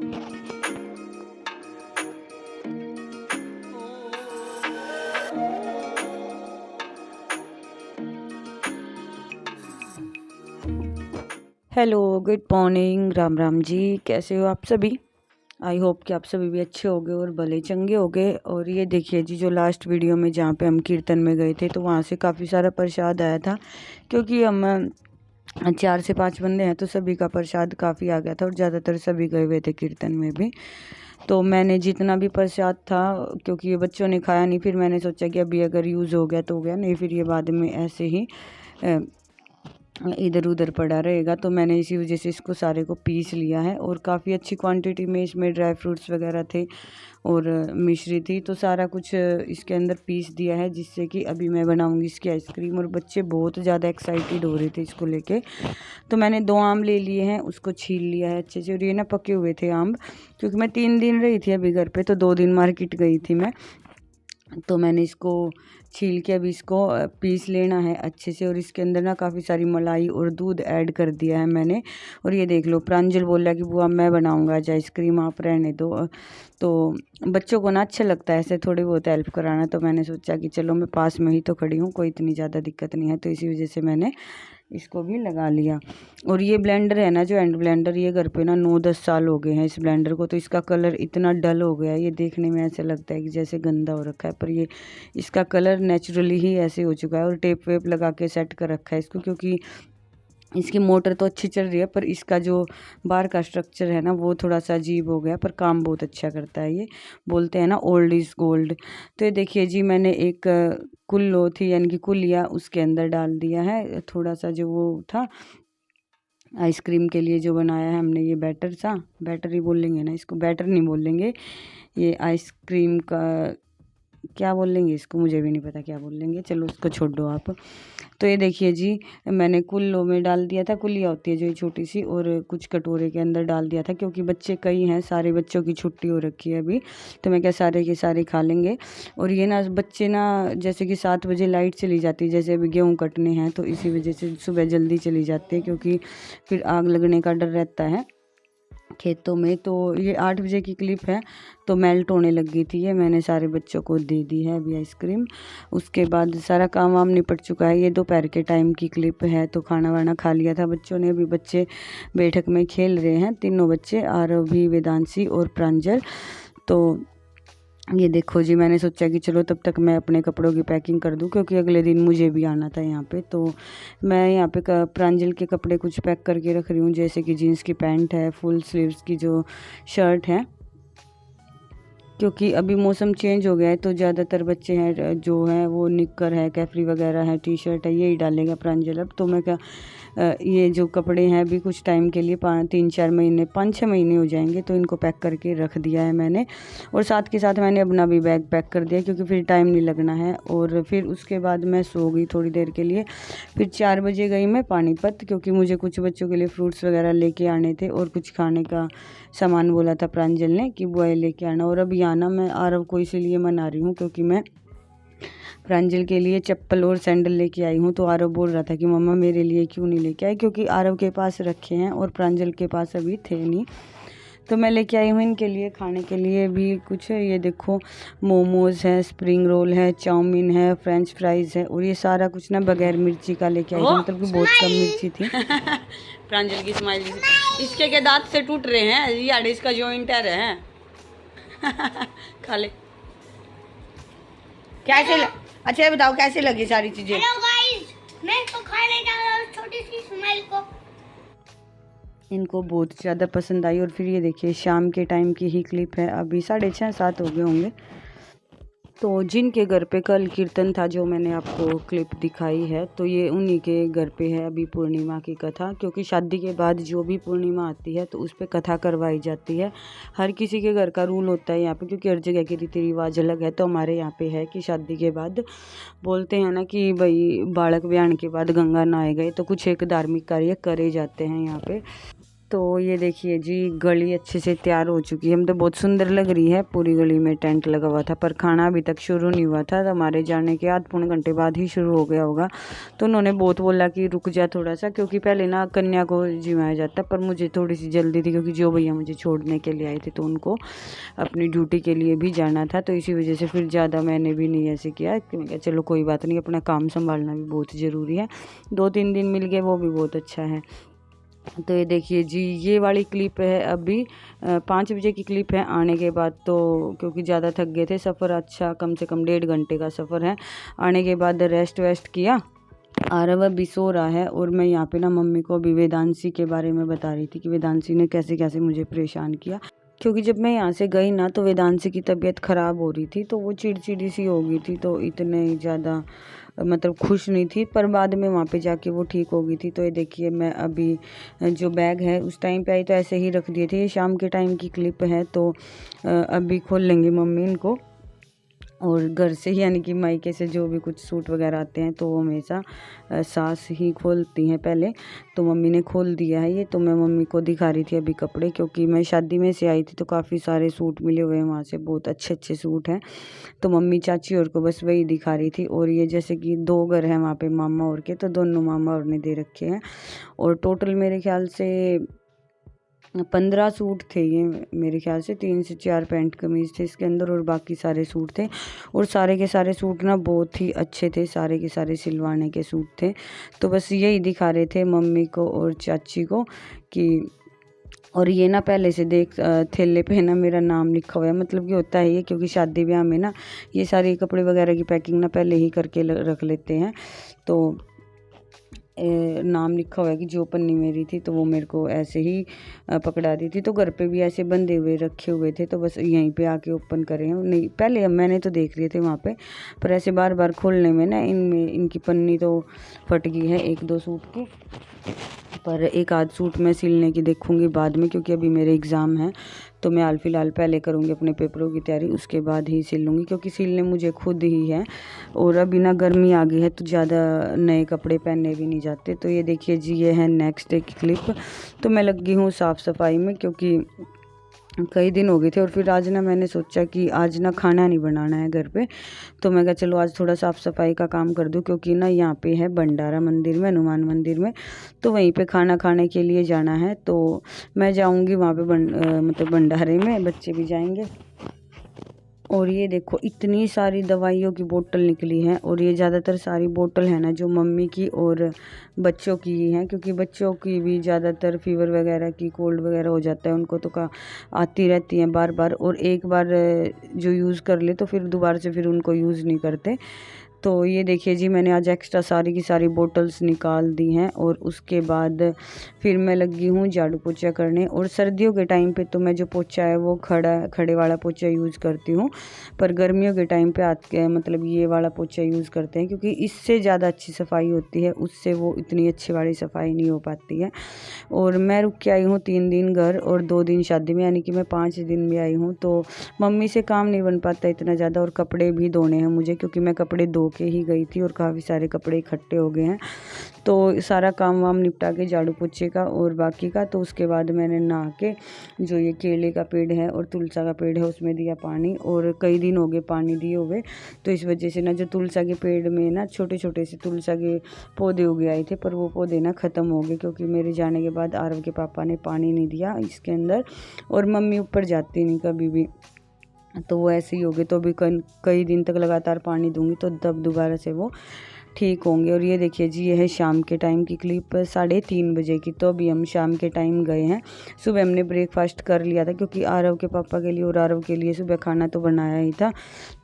Hello, good morning, Ram Ram ji. कैसे हो आप सभी? आई होप कि आप सभी भी अच्छे होंगे और भले चंगे होंगे। और ये देखिए जी, जो लास्ट वीडियो में जहाँ पे हम कीर्तन में गए थे तो वहाँ से काफ़ी सारा प्रसाद आया था, क्योंकि हम 4 से 5 बंदे हैं तो सभी का प्रसाद काफ़ी आ गया था और ज़्यादातर सभी गए हुए थे कीर्तन में भी। तो मैंने जितना भी प्रसाद था, क्योंकि ये बच्चों ने खाया नहीं, फिर मैंने सोचा कि अभी अगर यूज़ हो गया तो हो गया, नहीं फिर ये बाद में ऐसे ही इधर उधर पड़ा रहेगा। तो मैंने इसी वजह से इसको सारे को पीस लिया है और काफ़ी अच्छी क्वांटिटी में इसमें ड्राई फ्रूट्स वगैरह थे और मिश्री थी, तो सारा कुछ इसके अंदर पीस दिया है, जिससे कि अभी मैं बनाऊंगी इसकी आइसक्रीम। और बच्चे बहुत ज़्यादा एक्साइटेड हो रहे थे इसको लेके। तो मैंने 2 आम ले लिए हैं, उसको छील लिया है अच्छे से। और ये ना पके हुए थे आम, क्योंकि मैं 3 दिन रही थी अभी घर पे, तो 2 दिन मार्केट गई थी मैं। तो मैंने इसको छील के अभी इसको पीस लेना है अच्छे से। और इसके अंदर ना काफ़ी सारी मलाई और दूध ऐड कर दिया है मैंने। और ये देख लो, प्रांजल बोल रहा है कि बुआ मैं बनाऊंगा आज आइसक्रीम, आप रहने दो। तो बच्चों को ना अच्छा लगता है ऐसे थोड़ी बहुत हेल्प कराना, तो मैंने सोचा कि चलो मैं पास में ही तो खड़ी हूँ, कोई इतनी ज़्यादा दिक्कत नहीं है, तो इसी वजह से मैंने इसको भी लगा लिया। और ये ब्लेंडर है ना, जो हैंड ब्लेंडर, ये घर पे ना 9-10 साल हो गए हैं इस ब्लेंडर को। तो इसका कलर इतना डल हो गया है, ये देखने में ऐसा लगता है कि जैसे गंदा हो रखा है, पर ये इसका कलर नेचुरली ही ऐसे हो चुका है। और टेप वेप लगा के सेट कर रखा है इसको, क्योंकि इसकी मोटर तो अच्छी चल रही है, पर इसका जो बाहर का स्ट्रक्चर है ना वो थोड़ा सा अजीब हो गया, पर काम बहुत अच्छा करता है ये। बोलते हैं ना ओल्ड इज़ गोल्ड। तो ये देखिए जी, मैंने एक कुल्लो थी, यानी कि कुलिया, उसके अंदर डाल दिया है थोड़ा सा जो वो था आइसक्रीम के लिए जो बनाया है हमने, ये बैटर सा, बैटर ही बोलेंगे ना इसको, बैटर नहीं बोलेंगे, ये आइसक्रीम का क्या बोलेंगे इसको, मुझे भी नहीं पता क्या बोलेंगे, चलो उसको छोड़ दो आप। तो ये देखिए जी, मैंने कुल्लो में डाल दिया था, कुलिया होती है जो ये छोटी सी, और कुछ कटोरे के अंदर डाल दिया था, क्योंकि बच्चे कई हैं, सारे बच्चों की छुट्टी हो रखी है अभी, तो मैं क्या सारे के सारे खा लेंगे। और ये ना बच्चे ना, जैसे कि 7 बजे लाइट चली जाती है, जैसे अभी गेहूँ कटने हैं, तो इसी वजह से सुबह जल्दी चली जाती है, क्योंकि फिर आग लगने का डर रहता है खेतों में। तो ये 8 बजे की क्लिप है, तो मेल्ट होने लग गई थी, ये मैंने सारे बच्चों को दे दी है अभी आइसक्रीम। उसके बाद सारा काम वाम निपट चुका है। ये दोपहर के टाइम की क्लिप है, तो खाना वाना खा लिया था बच्चों ने। अभी बच्चे बैठक में खेल रहे हैं, तीनों बच्चे, आरवी, वेदांशी और प्रांजल। तो ये देखो जी, मैंने सोचा कि चलो तब तक मैं अपने कपड़ों की पैकिंग कर दूं, क्योंकि अगले दिन मुझे भी आना था यहाँ पे। तो मैं यहाँ पे प्रांजल के कपड़े कुछ पैक करके रख रही हूँ, जैसे कि जीन्स की पैंट है, फुल स्लीव्स की जो शर्ट है, क्योंकि अभी मौसम चेंज हो गया है, तो ज़्यादातर बच्चे हैं जो हैं वो निक्कर है, कैफरी वगैरह है, टी शर्ट है, यही डालेगा प्रांजल अब। तो मैं क्या ये जो कपड़े हैं अभी कुछ टाइम के लिए 3-4 महीने, 5-6 महीने हो जाएंगे, तो इनको पैक करके रख दिया है मैंने। और साथ के साथ मैंने अपना भी बैग पैक कर दिया, क्योंकि फिर टाइम नहीं लगना है। और फिर उसके बाद मैं सो गई थोड़ी देर के लिए। फिर 4 बजे गई मैं पानीपत, क्योंकि मुझे कुछ बच्चों के लिए फ्रूट्स वगैरह लेके आने थे, और कुछ खाने का सामान बोला था प्रांजल ने कि बुआ लेके आना। और अभी आना मैं आरव को इसीलिए मना रही हूँ, क्योंकि मैं प्रांजल के लिए चप्पल और सैंडल लेके आई हूँ। तो आरव बोल रहा था कि मम्मा मेरे लिए क्यों नहीं लेके आई, क्योंकि आरव के पास रखे हैं और प्रांजल के पास अभी थे नहीं। तो मैं लेके आई हूँ इनके लिए खाने के लिए भी कुछ। ये देखो, मोमोज़ है, स्प्रिंग रोल है, चाउमीन है, फ्रेंच फ्राइज़ है, और ये सारा कुछ ना बगैर मिर्ची का लेके आई थी, मतलब कि बहुत कम मिर्ची थी। प्रांजल की स्माइल, इसके के दांत से टूट रहे हैं, यार इसका जॉइंट है। खा ले। कैसे अच्छा बताओ कैसे लगी सारी चीजें? हेलो गाइस, मैं तो खाने जा रहा हूँ छोटी सी स्माइल को। इनको बहुत ज़्यादा पसंद आई। और फिर ये देखिए, शाम के टाइम की ही क्लिप है, अभी 6:30-7 हो गए होंगे। तो जिनके घर पे कल कीर्तन था, जो मैंने आपको क्लिप दिखाई है, तो ये उन्हीं के घर पे है अभी पूर्णिमा की कथा। क्योंकि शादी के बाद जो भी पूर्णिमा आती है तो उस पर कथा करवाई जाती है। हर किसी के घर का रूल होता है यहाँ पे, क्योंकि हर जगह के रीति रिवाज अलग है। तो हमारे यहाँ पे है कि शादी के बाद बोलते हैं ना कि भाई बालक ब्याह के बाद गंगा नहाए गए, तो कुछ एक धार्मिक कार्य करे जाते हैं यहाँ पे। तो ये देखिए जी, गली अच्छे से तैयार हो चुकी है। हम तो बहुत सुंदर लग रही है, पूरी गली में टेंट लगा हुआ था, पर खाना अभी तक शुरू नहीं हुआ था। तो हमारे जाने के आध पौने घंटे बाद ही शुरू हो गया होगा। तो उन्होंने बहुत बोला कि रुक जा थोड़ा सा, क्योंकि पहले ना कन्या को जिमाया जाता, पर मुझे थोड़ी सी जल्दी थी, क्योंकि जो भैया मुझे छोड़ने के लिए आए थे तो उनको अपनी ड्यूटी के लिए भी जाना था। तो इसी वजह से फिर ज़्यादा मैंने भी नहीं ऐसे किया कि मैं कहा चलो कोई बात नहीं, अपना काम संभालना भी बहुत ज़रूरी है। 2-3 दिन मिल गए, वो भी बहुत अच्छा है। तो ये देखिए जी, ये वाली क्लिप है अभी 5 बजे की क्लिप है आने के बाद। तो क्योंकि ज़्यादा थक गए थे, सफ़र अच्छा कम से कम 1.5 घंटे का सफ़र है। आने के बाद रेस्ट वेस्ट किया, आरव अभी सो रहा है। और मैं यहाँ पे ना मम्मी को अभी वेदांशी के बारे में बता रही थी कि वेदांशी ने कैसे कैसे मुझे परेशान किया। क्योंकि जब मैं यहाँ से गई ना तो वेदांशी की तबीयत ख़राब हो रही थी, तो वो चिड़चिड़ी सी हो गई थी, तो इतने ज़्यादा मतलब खुश नहीं थी। पर बाद में वहाँ पे जाके वो ठीक हो गई थी। तो ये देखिए, मैं अभी जो बैग है उस टाइम पे आई तो ऐसे ही रख दिए थे। ये शाम के टाइम की क्लिप है, तो अभी खोल लेंगी मम्मी इनको। और घर से ही यानी कि मायके से जो भी कुछ सूट वगैरह आते हैं तो वो हमेशा सास ही खोलती हैं पहले। तो मम्मी ने खोल दिया है ये। तो मैं मम्मी को दिखा रही थी अभी कपड़े, क्योंकि मैं शादी में से आई थी तो काफ़ी सारे सूट मिले हुए हैं वहाँ से, बहुत अच्छे अच्छे सूट हैं। तो मम्मी चाची और को बस वही दिखा रही थी। और ये जैसे कि 2 घर हैं वहाँ पे मामा और के, तो दोनों मामा और ने दे रखे हैं। और टोटल मेरे ख्याल से 15 सूट थे ये, मेरे ख्याल से 3 से 4 पैंट कमीज़ थे इसके अंदर, और बाकी सारे सूट थे। और सारे के सारे सूट ना बहुत ही अच्छे थे, सारे के सारे सिलवाने के सूट थे। तो बस यही दिखा रहे थे मम्मी को और चाची को कि। और ये ना पहले से देख थैले पे ना मेरा नाम लिखा हुआ है, मतलब कि होता है ये, क्योंकि शादी ब्याह में ना ये सारे कपड़े वगैरह की पैकिंग ना पहले ही करके रख लेते हैं। तो नाम लिखा हुआ है कि जो पन्नी मेरी थी तो वो मेरे को ऐसे ही पकड़ा दी थी। तो घर पे भी ऐसे बंधे हुए रखे हुए थे, तो बस यहीं पे आके ओपन करे हैं। नहीं, पहले मैंने तो देख लिए थे वहाँ पे, पर ऐसे बार बार खोलने में ना इनमें इनकी पन्नी तो फट गई है 1-2 सूट की। पर एक आध सूट मैं सिलने की देखूँगी बाद में, क्योंकि अभी मेरे एग्ज़ाम हैं। तो मैं हाल फिलहाल पहले करूँगी अपने पेपरों की तैयारी, उसके बाद ही सिल लूँगी, क्योंकि सिलने मुझे खुद ही है। और अभी ना गर्मी आ गई है तो ज़्यादा नए कपड़े पहने भी नहीं जाते। तो ये देखिए जी, ये है नेक्स्ट डे की क्लिप। तो मैं लगी हूँ साफ़ सफाई में, क्योंकि कई दिन हो गए थे। और फिर आज ना मैंने सोचा कि आज ना खाना नहीं बनाना है घर पे, तो मैं कहा चलो आज थोड़ा साफ़ सफाई का काम कर दूं, क्योंकि ना यहाँ पे है भंडारा मंदिर में, हनुमान मंदिर में, तो वहीं पे खाना खाने के लिए जाना है। तो मैं जाऊँगी वहाँ पे मतलब भंडारे में, बच्चे भी जाएंगे। और ये देखो, इतनी सारी दवाइयों की बोतल निकली हैं। और ये ज़्यादातर सारी बोतल है ना जो मम्मी की और बच्चों की ही हैं, क्योंकि बच्चों की भी ज़्यादातर फीवर वगैरह की, कोल्ड वगैरह हो जाता है उनको, तो का आती रहती हैं बार बार। और एक बार जो यूज़ कर ले तो फिर दोबारा से फिर उनको यूज़ नहीं करते। तो ये देखिए जी, मैंने आज एक्स्ट्रा सारी की सारी बोतल्स निकाल दी हैं। और उसके बाद फिर मैं लगी हूँ झाड़ू पोछा करने। और सर्दियों के टाइम पे तो मैं जो पोछा है वो खड़े वाला पोछा यूज़ करती हूँ, पर गर्मियों के टाइम पे आते मतलब ये वाला पोछा यूज़ करते हैं, क्योंकि इससे ज़्यादा अच्छी सफाई होती है, उससे वो इतनी अच्छी वाली सफाई नहीं हो पाती है। और मैं रुक के आई हूँ 3 दिन घर और 2 दिन शादी में, यानी कि मैं 5 दिन में आई हूँ। तो मम्मी से काम नहीं बन पाता इतना ज़्यादा। और कपड़े भी धोने हैं मुझे, क्योंकि मैं कपड़े धो के ही गई थी और काफ़ी सारे कपड़े इकट्ठे हो गए हैं। तो सारा काम वाम निपटा के झाड़ू पोछे का और बाकी का, तो उसके बाद मैंने नहा के जो ये केले का पेड़ है और तुलसा का पेड़ है उसमें दिया पानी। और कई दिन हो गए पानी दिए हुए, तो इस वजह से ना जो तुलसा के पेड़ में ना छोटे छोटे से तुलसा के पौधे उगे आए थे, पर वो पौधे ना ख़त्म हो गए, क्योंकि मेरे जाने के बाद आरव के पापा ने पानी नहीं दिया इसके अंदर। और मम्मी ऊपर जाती नहीं कभी भी, तो वो ऐसे ही हो गए। तो अभी कई दिन तक लगातार पानी दूंगी तो तब दोबारा से वो ठीक होंगे। और ये देखिए जी, ये है शाम के टाइम की क्लिप 3:30 बजे की। तो अभी हम शाम के टाइम गए हैं। सुबह हमने ब्रेकफास्ट कर लिया था, क्योंकि आरव के पापा के लिए और आरव के लिए सुबह खाना तो बनाया ही था।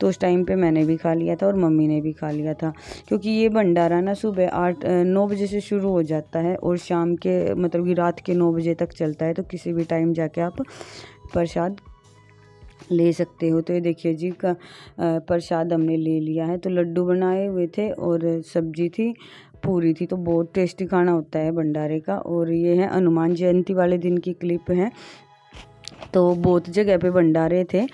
तो उस टाइम पे मैंने भी खा लिया था और मम्मी ने भी खा लिया था, क्योंकि ये भंडारा ना सुबह 8-9 बजे से शुरू हो जाता है और शाम के मतलब कि रात के 9 बजे तक चलता है। तो किसी भी टाइम जाके आप प्रसाद ले सकते हो। तो ये देखिए जी का प्रसाद हमने ले लिया है। तो लड्डू बनाए हुए थे और सब्जी थी, पूरी थी। तो बहुत टेस्टी खाना होता है भंडारे का। और ये है हनुमान जयंती वाले दिन की क्लिप है। तो बहुत जगह पे भंडारे थे,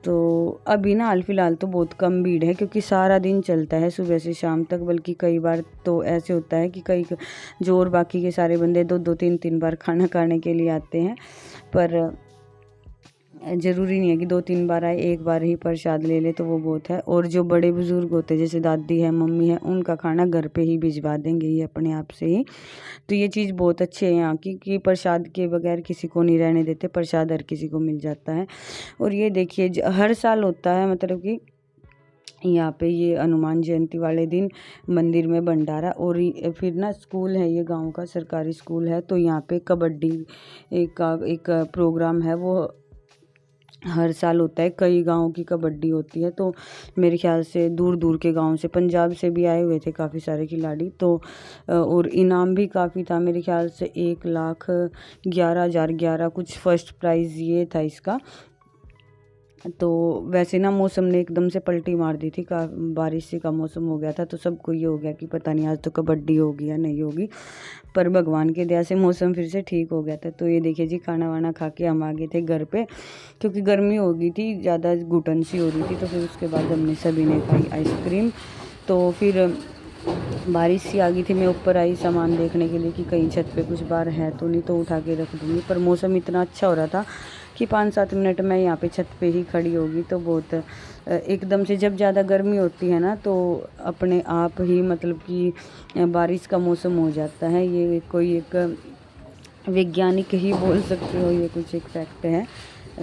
तो अभी ना हाल फिलहाल तो बहुत कम भीड़ है, क्योंकि सारा दिन चलता है सुबह से शाम तक। बल्कि कई बार तो ऐसे होता है कि कई जो और बाकी के सारे बंदे 2-2 3-3 बार खाना खाने के लिए आते हैं, पर ज़रूरी नहीं है कि 2-3 बार आए, एक बार ही प्रसाद ले ले तो वो बहुत है। और जो बड़े बुज़ुर्ग होते हैं जैसे दादी है, मम्मी है, उनका खाना घर पे ही भिजवा देंगे ये अपने आप से ही। तो ये चीज़ बहुत अच्छी है यहाँ की कि प्रसाद के बगैर किसी को नहीं रहने देते, प्रसाद हर किसी को मिल जाता है। और ये देखिए हर साल होता है, मतलब कि यहाँ पे ये हनुमान जयंती वाले दिन मंदिर में भंडारा। और फिर ना स्कूल है, ये गांव का सरकारी स्कूल है, तो यहाँ पे कबड्डी एक प्रोग्राम है, वो हर साल होता है। कई गाँव की कबड्डी होती है, तो मेरे ख्याल से दूर दूर के गांव से, पंजाब से भी आए हुए थे काफ़ी सारे खिलाड़ी। तो और इनाम भी काफ़ी था, मेरे ख्याल से 1,11,11 कुछ फर्स्ट प्राइज़ ये था इसका। तो वैसे ना मौसम ने एकदम से पलटी मार दी थी, बारिश से का मौसम हो गया था, तो सबको ये हो गया कि पता नहीं आज तो कबड्डी होगी या नहीं होगी। पर भगवान की दया से मौसम फिर से ठीक हो गया था। तो ये देखिए जी, खाना वाना खा के हम आ गए थे घर पे, क्योंकि गर्मी हो गई थी, ज़्यादा घुटन सी हो रही थी। तो फिर उसके बाद हमने सभी ने खाई आइसक्रीम। तो फिर बारिश सी आ गई थी, मैं ऊपर आई सामान देखने के लिए कि कहीं छत पे कुछ बार है तो नहीं, तो उठा के रख दूँगी। पर मौसम इतना अच्छा हो रहा था कि 5-7 मिनट में यहाँ पे छत पे ही खड़ी होगी। तो बहुत एकदम से जब ज़्यादा गर्मी होती है ना, तो अपने आप ही मतलब कि बारिश का मौसम हो जाता है। ये कोई एक वैज्ञानिक ही बोल सकते हो, ये कुछ एक फैक्ट है,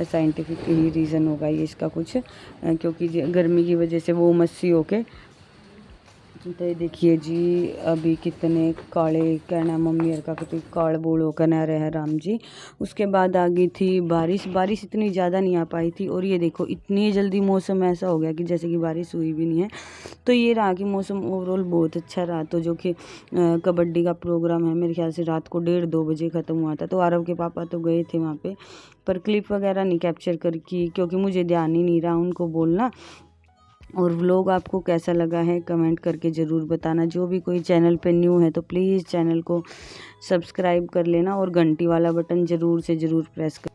साइंटिफिक ही रीज़न होगा ये इसका कुछ, क्योंकि गर्मी की वजह से वो उमस सी होके। तो ये देखिए जी, अभी कितने काले कहना मम्मी और का कितने काल बोल होकर न रहे राम जी। उसके बाद आ गई थी बारिश। बारिश इतनी ज़्यादा नहीं आ पाई थी, और ये देखो इतनी जल्दी मौसम ऐसा हो गया कि जैसे कि बारिश हुई भी नहीं है। तो ये रहा कि मौसम ओवरऑल बहुत अच्छा रहा। तो जो कि कबड्डी का प्रोग्राम है, मेरे ख्याल से रात को 1:30-2 बजे ख़त्म हुआ था। तो आरव के पापा तो गए थे वहाँ पे, पर क्लिप वगैरह नहीं कैप्चर कर की, क्योंकि मुझे ध्यान ही नहीं रहा उनको बोलना। और व्लॉग आपको कैसा लगा है कमेंट करके ज़रूर बताना। जो भी कोई चैनल पे न्यू है तो प्लीज़ चैनल को सब्सक्राइब कर लेना, और घंटी वाला बटन ज़रूर से ज़रूर प्रेस कर